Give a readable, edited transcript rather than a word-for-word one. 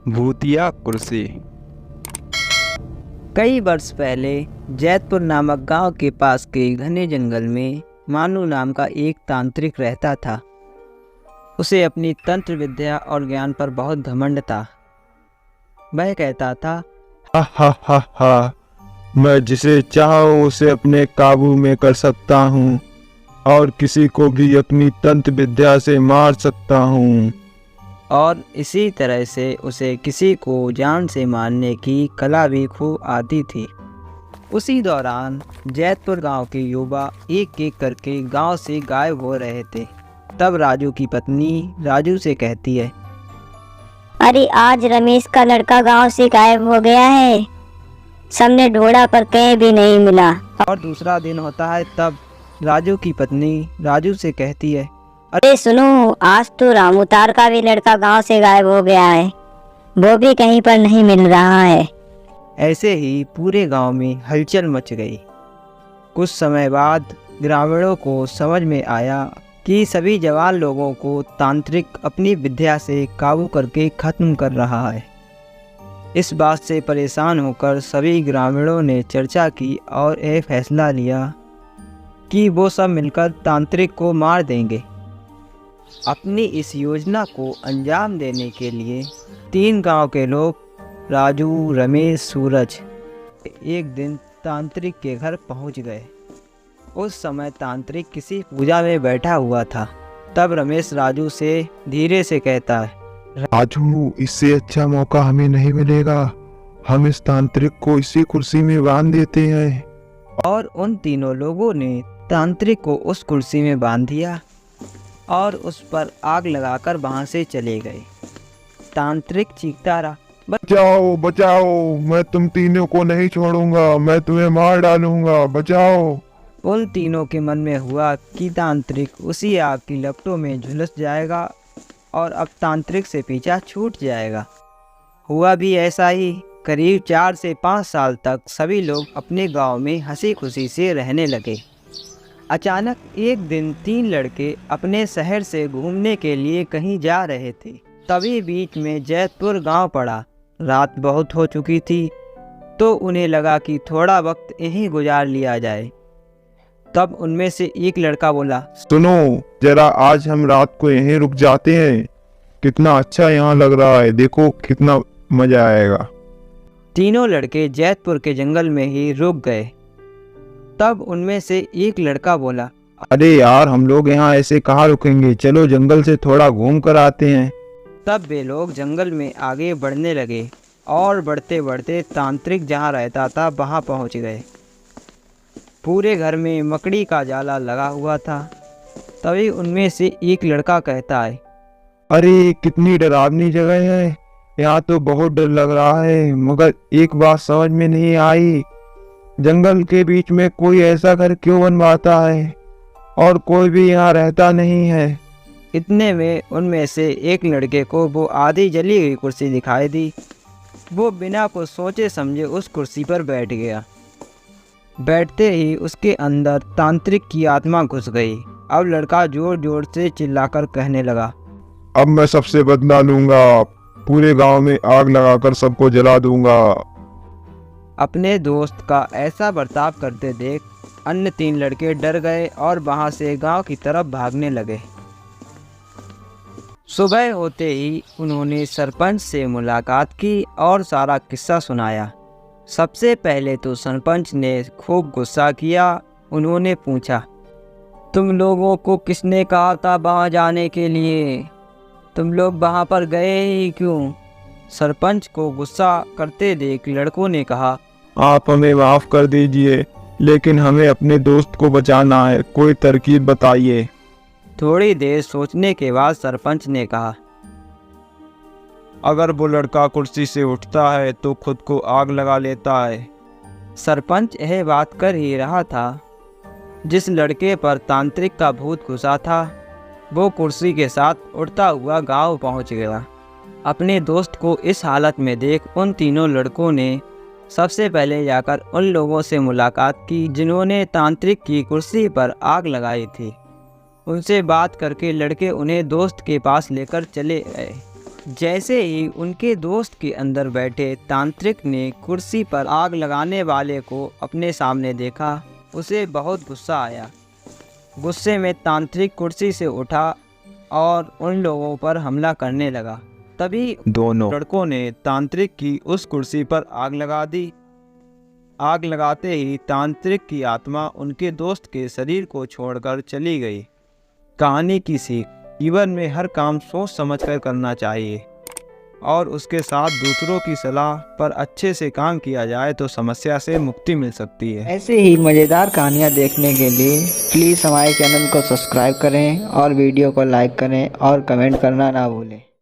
भूतिया कुर्सी। कई वर्ष पहले जैतपुर नामक गांव के पास के घने जंगल में मानू नाम का एक तांत्रिक रहता था। उसे अपनी तंत्र विद्या और ज्ञान पर बहुत घमंड था। वह कहता था, हा हा हा हा, मैं जिसे चाहूं उसे अपने काबू में कर सकता हूँ और किसी को भी अपनी तंत्र विद्या से मार सकता हूँ। और इसी तरह से उसे किसी को जान से मारने की कला भी खूब आती थी। उसी दौरान जैतपुर गांव के युवा एक एक करके गांव से गायब हो रहे थे। तब राजू की पत्नी राजू से कहती है, अरे आज रमेश का लड़का गांव से गायब हो गया है। सबने ढूंढा पर कहीं भी नहीं मिला। और दूसरा दिन होता है तब राजू की पत्नी राजू से कहती है, अरे सुनो, आज तो रामूतार का भी लड़का गांव से गायब हो गया है। वो भी कहीं पर नहीं मिल रहा है। ऐसे ही पूरे गांव में हलचल मच गई। कुछ समय बाद ग्रामीणों को समझ में आया कि सभी जवान लोगों को तांत्रिक अपनी विद्या से काबू करके खत्म कर रहा है। इस बात से परेशान होकर सभी ग्रामीणों ने चर्चा की और यह फैसला लिया कि वो सब मिलकर तांत्रिक को मार देंगे। अपनी इस योजना को अंजाम देने के लिए 3 गांव के लोग राजू, रमेश, सूरज एक दिन तांत्रिक के घर पहुंच गए। उस समय तांत्रिक किसी पूजा में बैठा हुआ था। तब रमेश राजू से धीरे से कहता है, राजू, इससे अच्छा मौका हमें नहीं मिलेगा। हम इस तांत्रिक को इसी कुर्सी में बांध देते हैं। और उन तीनों लोगों ने तांत्रिक को उस कुर्सी में बांध दिया और उस पर आग लगाकर वहां से चले गए। तांत्रिक चीखता रहा, बचाओ बचाओ, मैं तुम तीनों को नहीं छोड़ूंगा, मैं तुम्हें मार डालूंगा, बचाओ। उन तीनों के मन में हुआ कि तांत्रिक उसी आग की लपटों में झुलस जाएगा और अब तांत्रिक से पीछा छूट जाएगा। हुआ भी ऐसा ही। करीब 4 से 5 साल तक सभी लोग अपने गांव में हंसी खुशी से रहने लगे। अचानक एक दिन 3 लड़के अपने शहर से घूमने के लिए कहीं जा रहे थे। तभी बीच में जैतपुर गांव पड़ा। रात बहुत हो चुकी थी तो उन्हें लगा कि थोड़ा वक्त यहीं गुजार लिया जाए। तब उनमें से एक लड़का बोला, सुनो जरा, आज हम रात को यहीं रुक जाते हैं। कितना अच्छा यहाँ लग रहा है, देखो कितना मजा आएगा। तीनों लड़के जैतपुर के जंगल में ही रुक गए। तब उनमें से एक लड़का बोला, अरे यार, हम लोग यहाँ ऐसे कहाँ रुकेंगे, चलो जंगल से थोड़ा घूम कर आते हैं। तब वे लोग जंगल में आगे बढ़ने लगे और बढ़ते बढ़ते तांत्रिक जहाँ रहता था वहाँ पहुँच गए। पूरे घर में मकड़ी का जाला लगा हुआ था। तभी उनमें से एक लड़का कहता है, अरे कितनी डरावनी जगह है, यहाँ तो बहुत डर लग रहा है। मगर एक बात समझ में नहीं आई, जंगल के बीच में कोई ऐसा घर क्यों बनवाता है और कोई भी यहाँ रहता नहीं है। इतने में उनमें से एक लड़के को वो आधी जली हुई कुर्सी दिखाई दी। वो बिना कुछ सोचे समझे उस कुर्सी पर बैठ गया। बैठते ही उसके अंदर तांत्रिक की आत्मा घुस गई। अब लड़का जोर जोर से चिल्लाकर कहने लगा, अब मैं सबसे बदला लूंगा, पूरे गांव में आग लगाकर सबको जला दूंगा। अपने दोस्त का ऐसा बर्ताव करते देख अन्य 3 लड़के डर गए और वहां से गांव की तरफ भागने लगे। सुबह होते ही उन्होंने सरपंच से मुलाकात की और सारा किस्सा सुनाया। सबसे पहले तो सरपंच ने खूब गुस्सा किया। उन्होंने पूछा, तुम लोगों को किसने कहा था वहाँ जाने के लिए? तुम लोग वहाँ पर गए ही क्यों? सरपंच को गुस्सा करते देख लड़कों ने कहा, आप हमें माफ कर दीजिए, लेकिन हमें अपने दोस्त को बचाना है, कोई तरकीब बताइए। थोड़ी देर सोचने के बाद सरपंच ने कहा, अगर वो लड़का कुर्सी से उठता है तो खुद को आग लगा लेता है। सरपंच यह बात कर ही रहा था। जिस लड़के पर तांत्रिक का भूत घुसा था वो कुर्सी के साथ उड़ता हुआ गांव पहुंच गया। अपने दोस्त को इस हालत में देख उन तीनों लड़कों ने सबसे पहले जाकर उन लोगों से मुलाकात की जिन्होंने तांत्रिक की कुर्सी पर आग लगाई थी। उनसे बात करके लड़के उन्हें दोस्त के पास लेकर चले गए। जैसे ही उनके दोस्त के अंदर बैठे तांत्रिक ने कुर्सी पर आग लगाने वाले को अपने सामने देखा, उसे बहुत गुस्सा आया। गुस्से में तांत्रिक कुर्सी से उठा और उन लोगों पर हमला करने लगा। तभी दोनों लड़कों ने तांत्रिक की उस कुर्सी पर आग लगा दी। आग लगाते ही तांत्रिक की आत्मा उनके दोस्त के शरीर को छोड़कर चली गई। कहानी की सीख: जीवन में हर काम सोच समझकर करना चाहिए और उसके साथ दूसरों की सलाह पर अच्छे से काम किया जाए तो समस्या से मुक्ति मिल सकती है। ऐसे ही मज़ेदार कहानियाँ देखने के लिए प्लीज़ हमारे चैनल को सब्सक्राइब करें और वीडियो को लाइक करें और कमेंट करना ना भूलें।